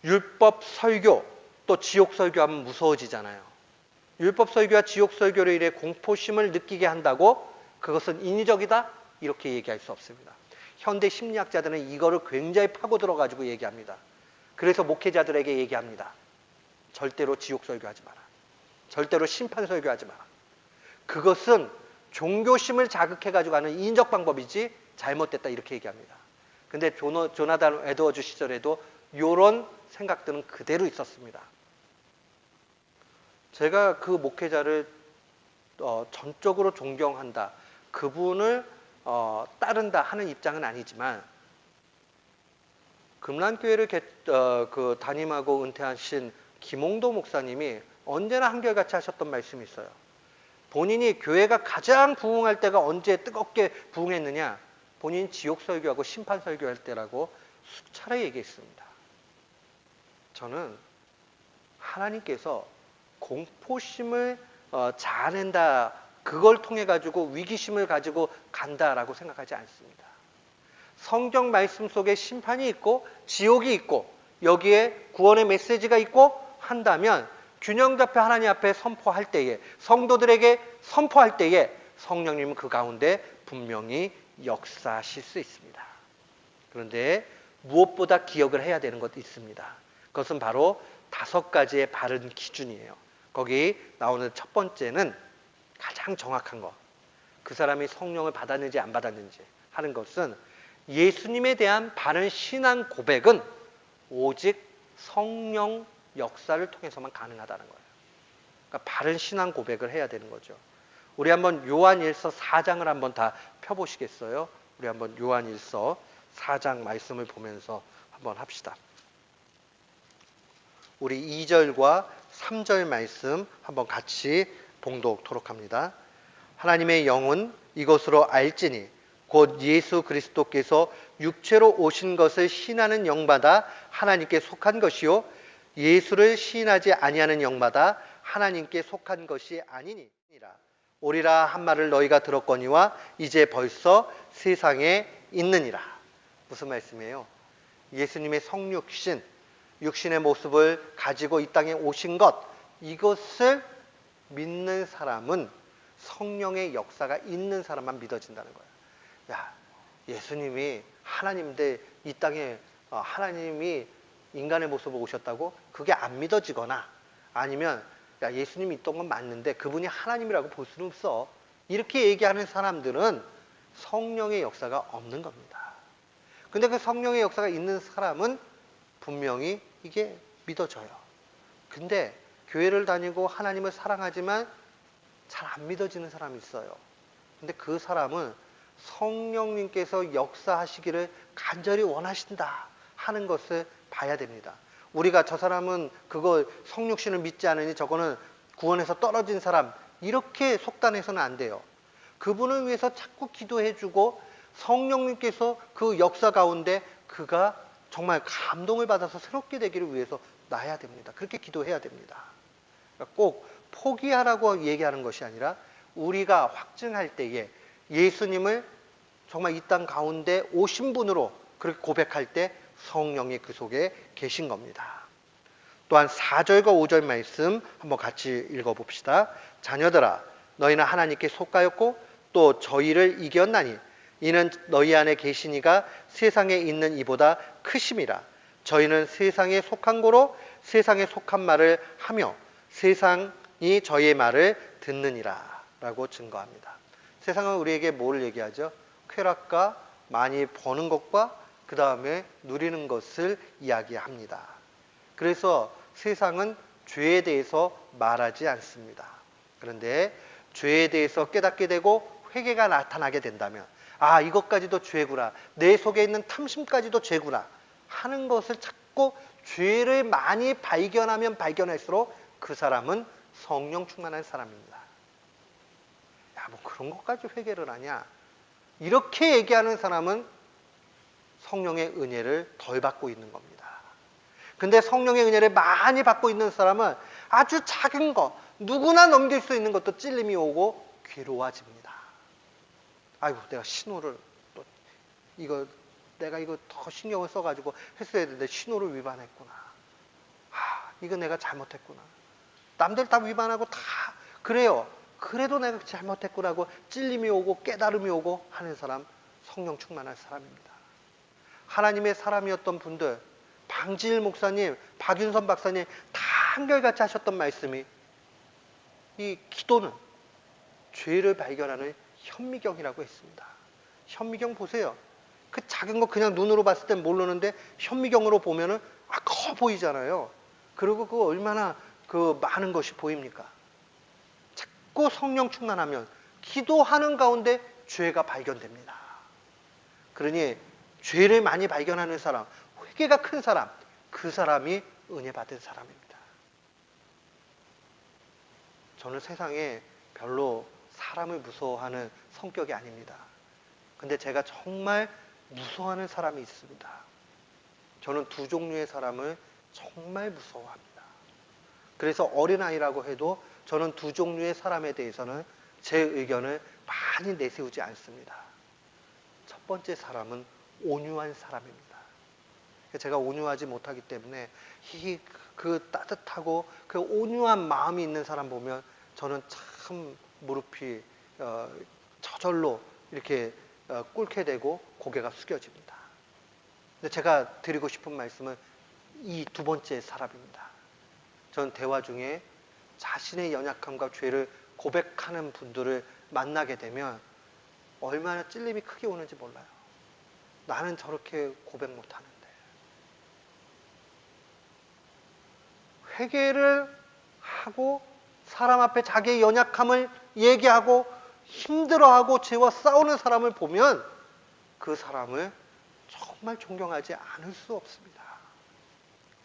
율법 설교, 또 지옥 설교하면 무서워지잖아요. 율법 설교와 지옥 설교로 인해 공포심을 느끼게 한다고 그것은 인위적이다? 이렇게 얘기할 수 없습니다. 현대 심리학자들은 이거를 굉장히 파고 들어가지고 얘기합니다. 그래서 목회자들에게 얘기합니다. 절대로 지옥 설교하지 마라. 절대로 심판 설교하지 마라. 그것은 종교심을 자극해가지고 하는 인적 방법이지 잘못됐다 이렇게 얘기합니다. 근데 조나단 에드워즈 시절에도 이런 생각들은 그대로 있었습니다. 제가 그 목회자를 전적으로 존경한다. 그분을 따른다 하는 입장은 아니지만 금란교회를 담임하고 은퇴하신 김홍도 목사님이 언제나 한결같이 하셨던 말씀이 있어요. 본인이 교회가 가장 부흥할 때가 언제 뜨겁게 부흥했느냐? 본인 지옥 설교하고 심판 설교할 때라고 수차례 얘기했습니다. 저는 하나님께서 공포심을 자아낸다, 그걸 통해 가지고 위기심을 가지고 간다라고 생각하지 않습니다. 성경 말씀 속에 심판이 있고 지옥이 있고 여기에 구원의 메시지가 있고 한다면 균형 잡혀 하나님 앞에 선포할 때에, 성도들에게 선포할 때에 성령님은 그 가운데 분명히 역사하실 수 있습니다. 그런데 무엇보다 기억을 해야 되는 것도 있습니다. 그것은 바로 5가지의 바른 기준이에요. 거기 나오는 첫 번째는 가장 정확한 것. 그 사람이 성령을 받았는지 안 받았는지 하는 것은 예수님에 대한 바른 신앙 고백은 오직 성령 역사를 통해서만 가능하다는 거예요. 그러니까 바른 신앙 고백을 해야 되는 거죠. 우리 한번 요한일서 4장을 한번 다 펴보시겠어요? 우리 한번 요한일서 4장 말씀을 보면서 한번 합시다. 우리 2절과 3절 말씀 한번 같이 봉독토록 합니다. 하나님의 영은 이것으로 알지니 곧 예수 그리스도께서 육체로 오신 것을 시인하는 영마다 하나님께 속한 것이요 예수를 시인하지 아니하는 영마다 하나님께 속한 것이 아니니라. 오리라 한 말을 너희가 들었거니와 이제 벌써 세상에 있느니라. 무슨 말씀이에요? 예수님의 성육신, 육신의 모습을 가지고 이 땅에 오신 것, 이것을 믿는 사람은 성령의 역사가 있는 사람만 믿어진다는 거예요. 야, 예수님이 하나님인데 이 땅에 하나님이 인간의 모습으로 오셨다고? 그게 안 믿어지거나 아니면 야, 예수님이 있던 건 맞는데 그분이 하나님이라고 볼 수는 없어. 이렇게 얘기하는 사람들은 성령의 역사가 없는 겁니다. 근데 그 성령의 역사가 있는 사람은 분명히 이게 믿어져요. 근데 교회를 다니고 하나님을 사랑하지만 잘 안 믿어지는 사람이 있어요. 근데 그 사람은 성령님께서 역사하시기를 간절히 원하신다 하는 것을 봐야 됩니다. 우리가 저 사람은 그거 성육신을 믿지 않으니 저거는 구원에서 떨어진 사람, 이렇게 속단해서는 안 돼요. 그분을 위해서 자꾸 기도해주고 성령님께서 그 역사 가운데 그가 정말 감동을 받아서 새롭게 되기를 위해서 놔야 됩니다. 그렇게 기도해야 됩니다. 그러니까 꼭 포기하라고 얘기하는 것이 아니라 우리가 확증할 때에 예수님을 정말 이 땅 가운데 오신 분으로 그렇게 고백할 때 성령이 그 속에 계신 겁니다. 또한 4절과 5절 말씀 한번 같이 읽어봅시다. 자녀들아 너희는 하나님께 속하였고 또 저희를 이겼나니 이는 너희 안에 계시니가 세상에 있는 이보다 크심이라. 저희는 세상에 속한 고로 세상에 속한 말을 하며 세상이 저희의 말을 듣느니라 라고 증거합니다. 세상은 우리에게 뭘 얘기하죠? 쾌락과 많이 버는 것과 그 다음에 누리는 것을 이야기합니다. 그래서 세상은 죄에 대해서 말하지 않습니다. 그런데 죄에 대해서 깨닫게 되고 회개가 나타나게 된다면 아, 이것까지도 죄구나, 내 속에 있는 탐심까지도 죄구나 하는 것을 자꾸 죄를 많이 발견하면 발견할수록 그 사람은 성령 충만한 사람입니다. 야, 뭐 그런 것까지 회개를 하냐, 이렇게 얘기하는 사람은 성령의 은혜를 덜 받고 있는 겁니다. 근데 성령의 은혜를 많이 받고 있는 사람은 아주 작은 거, 누구나 넘길 수 있는 것도 찔림이 오고 괴로워집니다. 아이고, 내가 신호를 또 내가 이거 더 신경을 써가지고 했어야 되는데 신호를 위반했구나. 아, 이거 내가 잘못했구나. 남들 다 위반하고 다 그래요. 그래도 내가 잘못했구나 하고 찔림이 오고 깨달음이 오고 하는 사람, 성령 충만한 사람입니다. 하나님의 사람이었던 분들, 방지일 목사님, 박윤선 박사님 다 한결같이 하셨던 말씀이 이 기도는 죄를 발견하는 현미경이라고 했습니다. 현미경 보세요. 그 작은 거 그냥 눈으로 봤을 땐 모르는데 현미경으로 보면은 커 보이잖아요. 그리고 그 얼마나 그 많은 것이 보입니까? 자꾸 성령 충만하면 기도하는 가운데 죄가 발견됩니다. 그러니 죄를 많이 발견하는 사람, 회개가 큰 사람, 그 사람이 은혜 받은 사람입니다. 저는 세상에 별로 사람을 무서워하는 성격이 아닙니다. 근데 제가 정말 무서워하는 사람이 있습니다. 저는 두 종류의 사람을 정말 무서워합니다. 그래서 어린아이라고 해도 저는 두 종류의 사람에 대해서는 제 의견을 많이 내세우지 않습니다. 첫 번째 사람은 온유한 사람입니다. 제가 온유하지 못하기 때문에 그 따뜻하고 그 온유한 마음이 있는 사람 보면 저는 참 무릎이 저절로 이렇게 꿇게 되고 고개가 숙여집니다. 근데 제가 드리고 싶은 말씀은 이 두 번째 사람입니다. 저는 대화 중에 자신의 연약함과 죄를 고백하는 분들을 만나게 되면 얼마나 찔림이 크게 오는지 몰라요. 나는 저렇게 고백 못하는데. 회개를 하고 사람 앞에 자기의 연약함을 얘기하고 힘들어하고 죄와 싸우는 사람을 보면 그 사람을 정말 존경하지 않을 수 없습니다.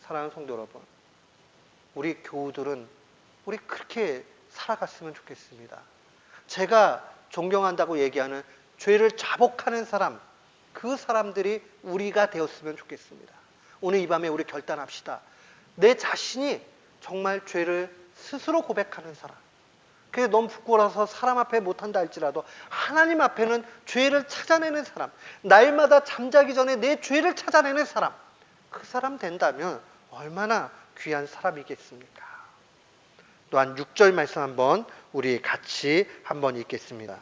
사랑하는 성도 여러분, 우리 교우들은 우리 그렇게 살아갔으면 좋겠습니다. 제가 존경한다고 얘기하는 죄를 자복하는 사람, 그 사람들이 우리가 되었으면 좋겠습니다. 오늘 이 밤에 우리 결단합시다. 내 자신이 정말 죄를 스스로 고백하는 사람. 그게 너무 부끄러워서 사람 앞에 못한다 할지라도 하나님 앞에는 죄를 찾아내는 사람, 날마다 잠자기 전에 내 죄를 찾아내는 사람, 그 사람 된다면 얼마나 귀한 사람이겠습니까? 또한 6절 말씀 한번 우리 같이 한번 읽겠습니다.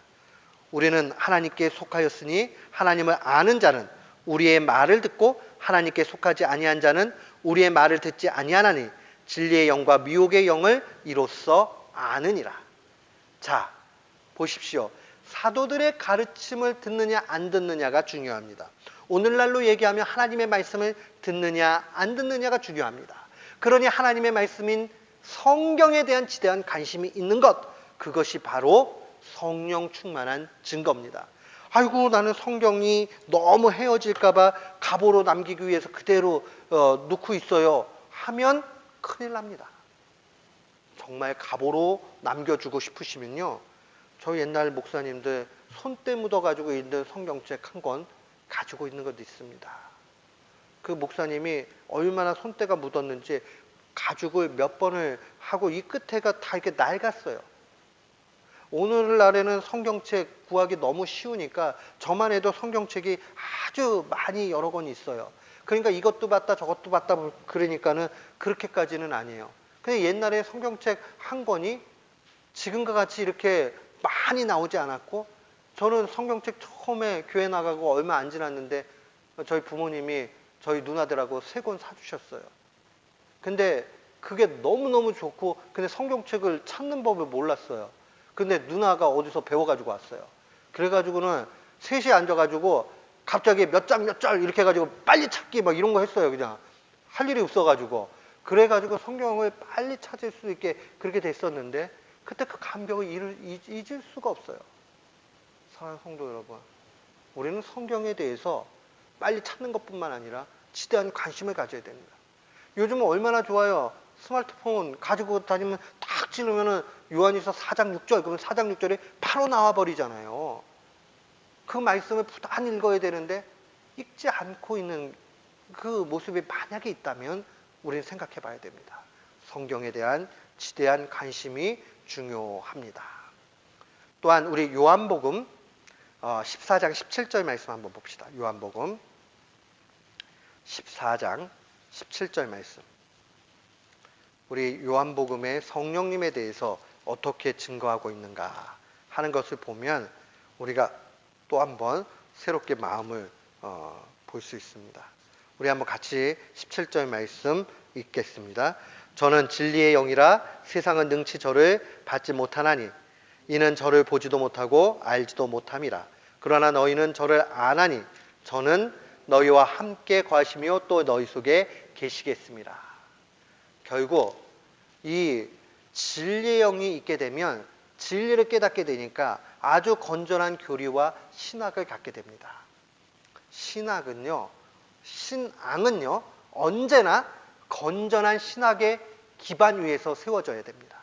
우리는 하나님께 속하였으니 하나님을 아는 자는 우리의 말을 듣고 하나님께 속하지 아니한 자는 우리의 말을 듣지 아니하나니 진리의 영과 미혹의 영을 이로써 아느니라. 자, 보십시오. 사도들의 가르침을 듣느냐 안 듣느냐가 중요합니다. 오늘날로 얘기하면 하나님의 말씀을 듣느냐 안 듣느냐가 중요합니다. 그러니 하나님의 말씀인 성경에 대한 지대한 관심이 있는 것, 그것이 바로 성령 충만한 증거입니다. 아이고, 나는 성경이 너무 헤어질까봐 가보로 남기기 위해서 그대로 놓고 있어요 하면 큰일 납니다. 정말 가보로 남겨주고 싶으시면요, 저 옛날 목사님들 손때 묻어가지고 있는 성경책 한 권 가지고 있는 것도 있습니다. 그 목사님이 얼마나 손때가 묻었는지 가죽을 몇 번을 하고 이 끝에가 다 이렇게 낡았어요. 오늘날에는 성경책 구하기 너무 쉬우니까 저만 해도 성경책이 아주 많이 여러 권이 있어요. 그러니까 이것도 봤다 저것도 봤다 그러니까는 그렇게까지는 아니에요. 근데 옛날에 성경책 한 권이 지금과 같이 이렇게 많이 나오지 않았고, 저는 성경책 처음에 교회 나가고 얼마 안 지났는데 저희 부모님이 저희 누나들하고 3권 사주셨어요. 근데 그게 너무너무 좋고, 근데 성경책을 찾는 법을 몰랐어요. 근데 누나가 어디서 배워가지고 왔어요. 그래가지고는 셋이 앉아가지고 갑자기 몇 장 몇 절 이렇게 해가지고 빨리 찾기 막 이런 거 했어요. 그냥 할 일이 없어가지고. 그래가지고 성경을 빨리 찾을 수 있게 그렇게 됐었는데, 그때 그 감격을 잊을 수가 없어요. 사랑하는 성도 여러분, 우리는 성경에 대해서 빨리 찾는 것뿐만 아니라 지대한 관심을 가져야 됩니다. 요즘은 얼마나 좋아요. 스마트폰 가지고 다니면 딱 찌르면은 요한일서 4장 6절, 그러면 4장 6절이 바로 나와버리잖아요. 그 말씀을 부단히 읽어야 되는데 읽지 않고 있는 그 모습이 만약에 있다면 우리는 생각해 봐야 됩니다. 성경에 대한 지대한 관심이 중요합니다. 또한 우리 요한복음 14장 17절 말씀 한번 봅시다. 요한복음 14장 17절 말씀. 우리 요한복음의 성령님에 대해서 어떻게 증거하고 있는가 하는 것을 보면 우리가 또 한번 새롭게 마음을 볼 수 있습니다. 우리 한번 같이 17절 말씀 읽겠습니다. 저는 진리의 영이라 세상은 능치 저를 받지 못하나니 이는 저를 보지도 못하고 알지도 못함이라. 그러나 너희는 저를 아나니 저는 너희와 함께 거하시며 또 너희 속에 계시겠습니다. 결국 이 진리의 영이 있게 되면 진리를 깨닫게 되니까 아주 건전한 교리와 신학을 갖게 됩니다. 신앙은요 언제나 건전한 신학의 기반 위에서 세워져야 됩니다.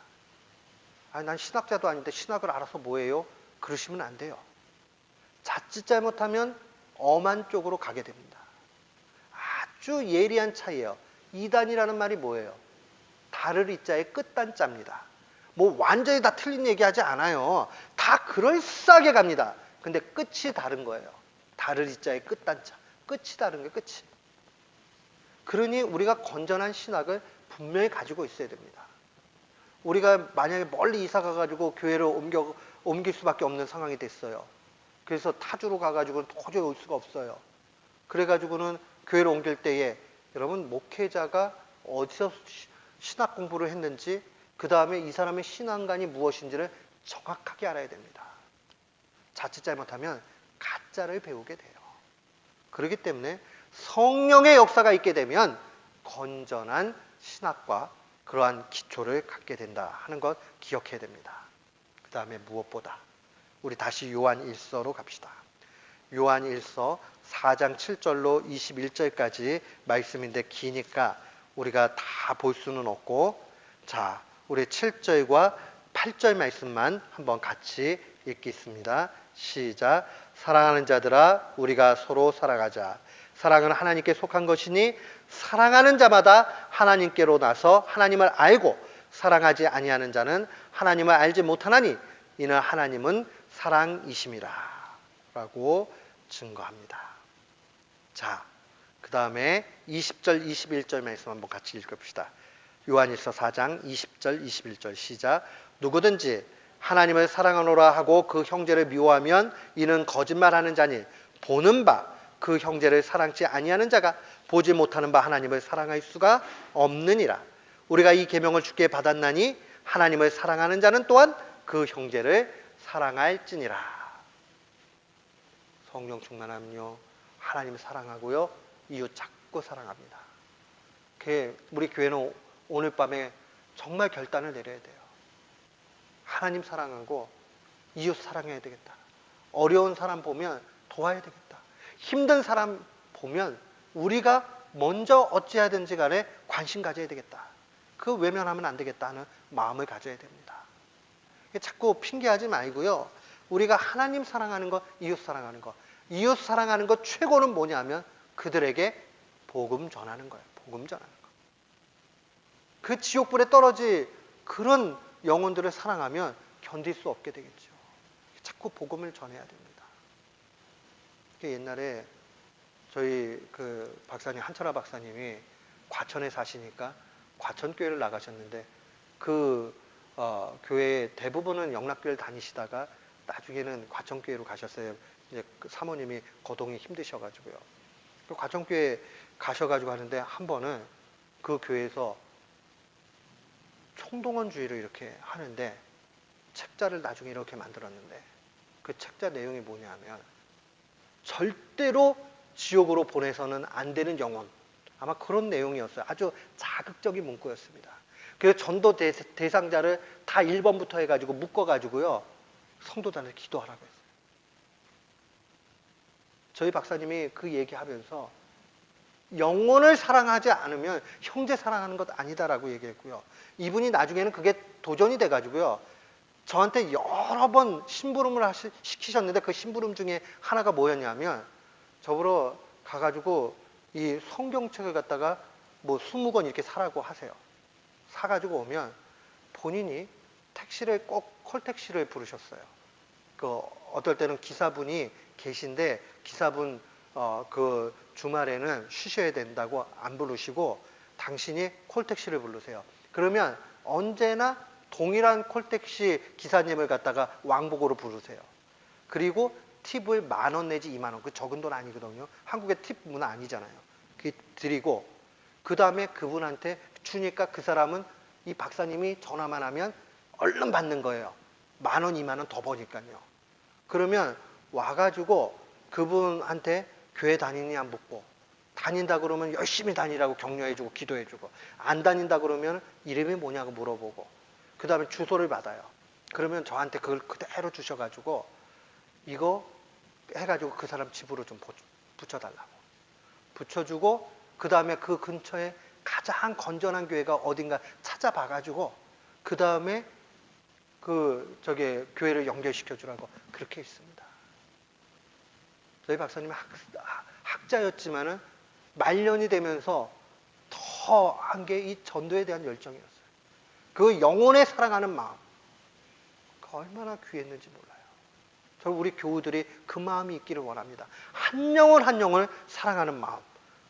난 신학자도 아닌데 신학을 알아서 뭐해요? 그러시면 안 돼요. 자칫 잘못하면 엄한 쪽으로 가게 됩니다. 아주 예리한 차이예요. 이단이라는 말이 뭐예요? 다를 이자의 끝단자입니다. 뭐 완전히 다 틀린 얘기하지 않아요. 다 그럴싸하게 갑니다. 근데 끝이 다른 거예요. 다를 이자의 끝단자. 끝이 다른 거예요. 끝이. 그러니 우리가 건전한 신학을 분명히 가지고 있어야 됩니다. 우리가 만약에 멀리 이사 가가지고 교회를 옮길 수밖에 없는 상황이 됐어요. 그래서 타주로 가가지고 도저히 올 수가 없어요. 그래가지고는 교회를 옮길 때에 여러분 목회자가 어디서 신학 공부를 했는지, 그 다음에 이 사람의 신앙관이 무엇인지를 정확하게 알아야 됩니다. 자칫 잘못하면 가짜를 배우게 돼요. 그렇기 때문에 성령의 역사가 있게 되면 건전한 신학과 그러한 기초를 갖게 된다 하는 것 기억해야 됩니다. 그 다음에 무엇보다 우리 다시 요한 1서로 갑시다. 요한 1서 4장 7절로 21절까지 말씀인데 기니까 우리가 다 볼 수는 없고, 자, 우리 7절과 8절 말씀만 한번 같이 읽겠습니다. 시작. 사랑하는 자들아 우리가 서로 사랑하자. 사랑은 하나님께 속한 것이니 사랑하는 자마다 하나님께로 나서 하나님을 알고 사랑하지 아니하는 자는 하나님을 알지 못하나니 이는 하나님은 사랑이심이라 라고 증거합니다. 자, 그 다음에 20절 21절 말씀 한번 같이 읽읍시다. 요한일서 4장 20절 21절 시작. 누구든지 하나님을 사랑하노라 하고 그 형제를 미워하면 이는 거짓말하는 자니 보는 바 그 형제를 사랑치 아니하는 자가 보지 못하는 바 하나님을 사랑할 수가 없느니라. 우리가 이 계명을 주께 받았나니 하나님을 사랑하는 자는 또한 그 형제를 사랑할지니라. 성령 충만함요, 하나님 사랑하고요, 이웃 자꾸 사랑합니다. 우리 교회는 오늘 밤에 정말 결단을 내려야 돼요. 하나님 사랑하고 이웃 사랑해야 되겠다. 어려운 사람 보면 도와야 되겠다. 힘든 사람 보면 우리가 먼저 어찌하든지 간에 관심 가져야 되겠다. 그 외면하면 안 되겠다 하는 마음을 가져야 됩니다. 자꾸 핑계하지 말고요, 우리가 하나님 사랑하는 것, 이웃 사랑하는 것, 이웃 사랑하는 것 최고는 뭐냐면 그들에게 복음 전하는 거예요. 복음 전하는 거. 그 지옥불에 떨어질 그런 영혼들을 사랑하면 견딜 수 없게 되겠죠. 자꾸 복음을 전해야 됩니다. 옛날에 저희 그 박사님, 한철아 박사님이 과천에 사시니까 과천교회를 나가셨는데 그 교회 대부분은 영락교회를 다니시다가 나중에는 과천교회로 가셨어요. 이제 그 사모님이 거동이 힘드셔가지고요. 그 과천교회 가셔가지고 하는데 한 번은 그 교회에서 총동원주의를 이렇게 하는데 책자를 나중에 이렇게 만들었는데 그 책자 내용이 뭐냐면 절대로 지옥으로 보내서는 안 되는 영혼, 아마 그런 내용이었어요. 아주 자극적인 문구였습니다. 그래서 전도 대상자를 다 1번부터 해가지고 묶어가지고요, 성도단을 기도하라고 했어요. 저희 박사님이 그 얘기하면서 영혼을 사랑하지 않으면 형제 사랑하는 것 아니다라고 얘기했고요. 이분이 나중에는 그게 도전이 돼가지고요, 저한테 여러 번 심부름을 시키셨는데 그 심부름 중에 하나가 뭐였냐면 저보러 가가지고 이 성경책을 갖다가 뭐 20권 이렇게 사라고 하세요. 사가지고 오면 본인이 택시를 꼭 콜택시를 부르셨어요. 그 어떨 때는 기사분이 계신데 기사분 그 주말에는 쉬셔야 된다고 안 부르시고 당신이 콜택시를 부르세요. 그러면 언제나 동일한 콜택시 기사님을 갖다가 왕복으로 부르세요. 그리고 팁을 10,000원 내지 20,000원, 그 적은 돈 아니거든요. 한국의 팁 문화 아니잖아요. 그 드리고 그 다음에 그분한테 주니까 그 사람은 이 박사님이 전화만 하면 얼른 받는 거예요. 10,000원, 20,000원 더 버니까요. 그러면 와가지고 그분한테 교회 다니니 안 묻고, 다닌다 그러면 열심히 다니라고 격려해주고 기도해주고, 안 다닌다 그러면 이름이 뭐냐고 물어보고, 그 다음에 주소를 받아요. 그러면 저한테 그걸 그대로 주셔가지고 이거 해가지고 그 사람 집으로 좀 붙여달라고 붙여주고, 그 다음에 그 근처에 가장 건전한 교회가 어딘가 찾아봐가지고 그 다음에 교회를 연결시켜주라고 그렇게 했습니다. 저희 박사님은 학자였지만은 말년이 되면서 더 한 게 이 전도에 대한 열정이었어요. 그 영혼에 사랑하는 마음, 얼마나 귀했는지 몰라요. 저 우리 교우들이 그 마음이 있기를 원합니다. 한 영혼 한 영혼을 사랑하는 마음.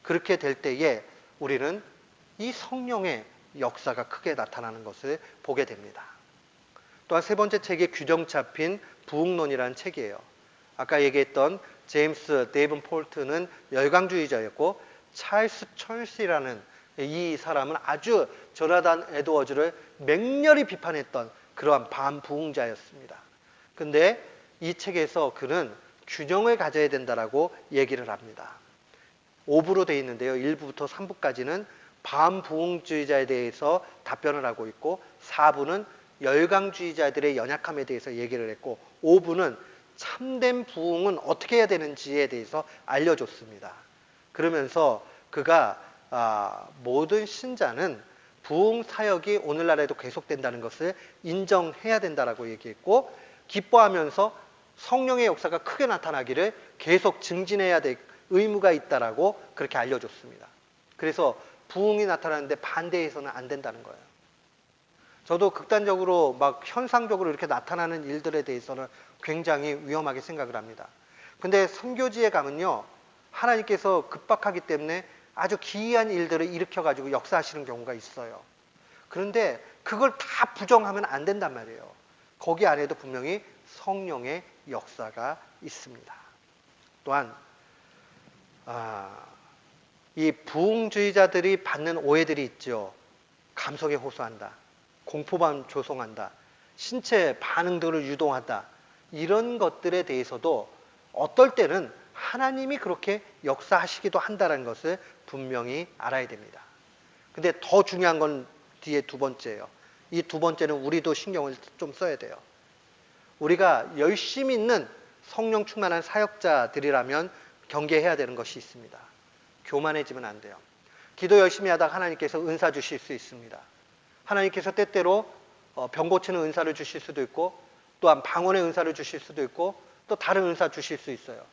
그렇게 될 때에 우리는 이 성령의 역사가 크게 나타나는 것을 보게 됩니다. 또한 세 번째 책이 규정 잡힌 부흥론이라는 책이에요. 아까 얘기했던 제임스 데이븐폴트는 열강주의자였고, 찰스 철시라는 이 사람은 아주 조나단 에드워즈를 맹렬히 비판했던 그러한 반부흥자였습니다. 근데 이 책에서 그는 균형을 가져야 된다라고 얘기를 합니다. 5부로 되어 있는데요. 1부부터 3부까지는 반부흥주의자에 대해서 답변을 하고 있고 4부는 열강주의자들의 연약함에 대해서 얘기를 했고 5부는 참된 부흥은 어떻게 해야 되는지에 대해서 알려줬습니다. 그러면서 그가 모든 신자는 부흥 사역이 오늘날에도 계속된다는 것을 인정해야 된다라고 얘기했고 기뻐하면서 성령의 역사가 크게 나타나기를 계속 증진해야 될 의무가 있다라고 그렇게 알려줬습니다. 그래서 부흥이 나타나는데 반대해서는 안 된다는 거예요. 저도 극단적으로 막 현상적으로 이렇게 나타나는 일들에 대해서는 굉장히 위험하게 생각을 합니다. 근데 선교지에 가면요, 하나님께서 급박하기 때문에 아주 기이한 일들을 일으켜가지고 역사하시는 경우가 있어요. 그런데 그걸 다 부정하면 안 된단 말이에요. 거기 안에도 분명히 성령의 역사가 있습니다. 또한 이 부흥주의자들이 받는 오해들이 있죠. 감성에 호소한다, 공포감 조성한다, 신체 반응들을 유도한다, 이런 것들에 대해서도 어떨 때는 하나님이 그렇게 역사하시기도 한다는 것을 분명히 알아야 됩니다. 근데 더 중요한 건 뒤에 두 번째예요. 이 두 번째는 우리도 신경을 좀 써야 돼요. 우리가 열심히 있는 성령 충만한 사역자들이라면 경계해야 되는 것이 있습니다. 교만해지면 안 돼요. 기도 열심히 하다가 하나님께서 은사 주실 수 있습니다. 하나님께서 때때로 병 고치는 은사를 주실 수도 있고 또한 방언의 은사를 주실 수도 있고 또 다른 은사 주실 수 있어요.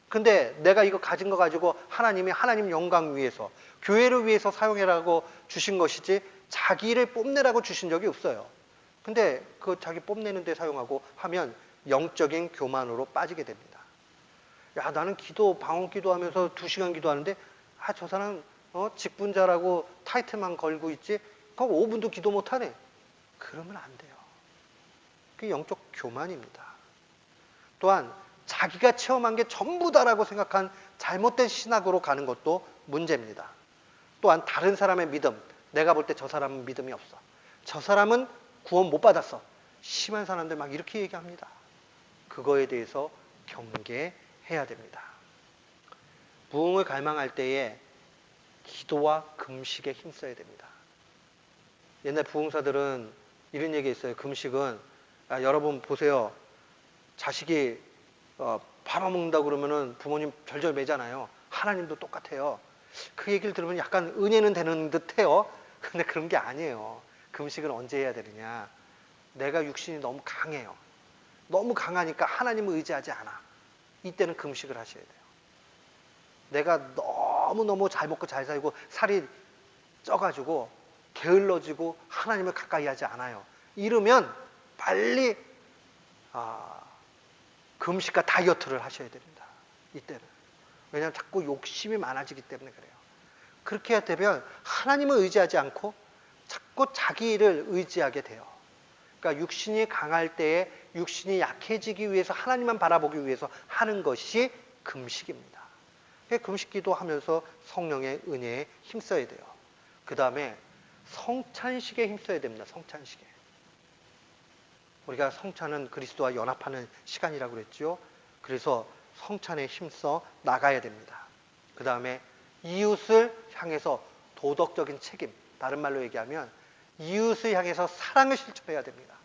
근데 내가 이거 가진 거 가지고 하나님이 하나님 영광 위해서 교회를 위해서 사용해라고 주신 것이지 자기를 뽐내라고 주신 적이 없어요. 근데 그 자기 뽐내는 데 사용하고 하면 영적인 교만으로 빠지게 됩니다. 야, 나는 방언 기도하면서 2시간 기도하는데 저 사람 직분자라고 타이틀만 걸고 있지 그럼 5분도 기도 못하네. 그러면 안 돼요. 그게 영적 교만입니다. 또한 자기가 체험한 게 전부다라고 생각한 잘못된 신학으로 가는 것도 문제입니다. 또한 다른 사람의 믿음, 내가 볼 때 저 사람은 믿음이 없어, 저 사람은 구원 못 받았어, 심한 사람들 막 이렇게 얘기합니다. 그거에 대해서 경계해야 됩니다. 부흥을 갈망할 때에 기도와 금식에 힘써야 됩니다. 옛날 부흥사들은 이런 얘기했어요. 금식은 여러분 보세요. 자식이 팔아먹는다 그러면은 부모님 절절 매잖아요. 하나님도 똑같아요. 그 얘기를 들으면 약간 은혜는 되는 듯해요. 근데 그런 게 아니에요. 금식은 언제 해야 되느냐? 내가 육신이 너무 강해요. 너무 강하니까 하나님을 의지하지 않아. 이때는 금식을 하셔야 돼요. 내가 너무너무 잘 먹고 잘 살고 살이 쪄가지고 게을러지고 하나님을 가까이 하지 않아요. 이러면 빨리 금식과 다이어트를 하셔야 됩니다. 이때는. 왜냐하면 자꾸 욕심이 많아지기 때문에 그래요. 그렇게 되면 하나님을 의지하지 않고 자꾸 자기를 의지하게 돼요. 그러니까 육신이 강할 때에 육신이 약해지기 위해서 하나님만 바라보기 위해서 하는 것이 금식입니다. 금식기도 하면서 성령의 은혜에 힘써야 돼요. 그 다음에 성찬식에 힘써야 됩니다. 성찬식에. 우리가 성찬은 그리스도와 연합하는 시간이라고 그랬죠. 그래서 성찬에 힘써 나가야 됩니다. 그 다음에 이웃을 향해서 도덕적인 책임, 다른 말로 얘기하면 이웃을 향해서 사랑을 실천해야 됩니다.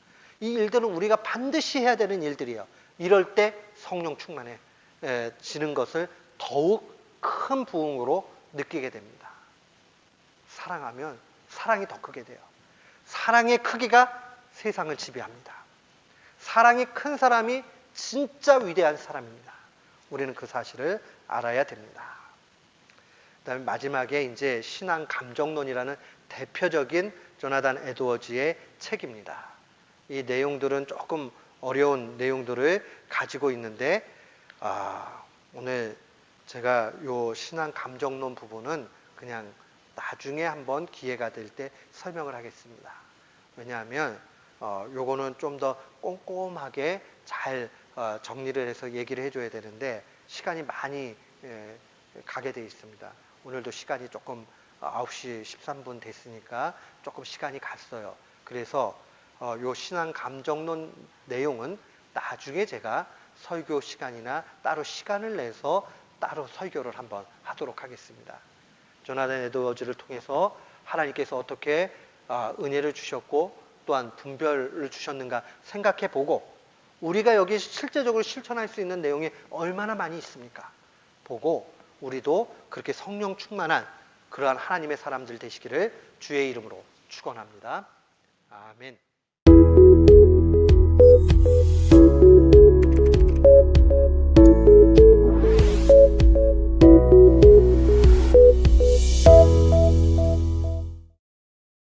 이 일들은 우리가 반드시 해야 되는 일들이에요. 이럴 때 성령 충만해지는 것을 더욱 큰 부흥으로 느끼게 됩니다. 사랑하면 사랑이 더 크게 돼요. 사랑의 크기가 세상을 지배합니다. 사랑이 큰 사람이 진짜 위대한 사람입니다. 우리는 그 사실을 알아야 됩니다. 그다음에 마지막에 이제 신앙 감정론이라는 대표적인 조나단 에드워즈의 책입니다. 이 내용들은 조금 어려운 내용들을 가지고 있는데 오늘 제가 요 신앙 감정론 부분은 그냥 나중에 한번 기회가 될 때 설명을 하겠습니다. 왜냐하면 요거는 좀 더 꼼꼼하게 잘 정리를 해서 얘기를 해줘야 되는데 시간이 많이 가게 돼 있습니다. 오늘도 시간이 조금 9시 13분 됐으니까 조금 시간이 갔어요. 그래서 요 신앙 감정론 내용은 나중에 제가 설교 시간이나 따로 시간을 내서 따로 설교를 한번 하도록 하겠습니다. 조나단 에드워즈를 통해서 하나님께서 어떻게 은혜를 주셨고 또한 분별을 주셨는가 생각해 보고, 우리가 여기 실제적으로 실천할 수 있는 내용이 얼마나 많이 있습니까? 보고 우리도 그렇게 성령 충만한 그러한 하나님의 사람들 되시기를 주의 이름으로 축원합니다. 아멘.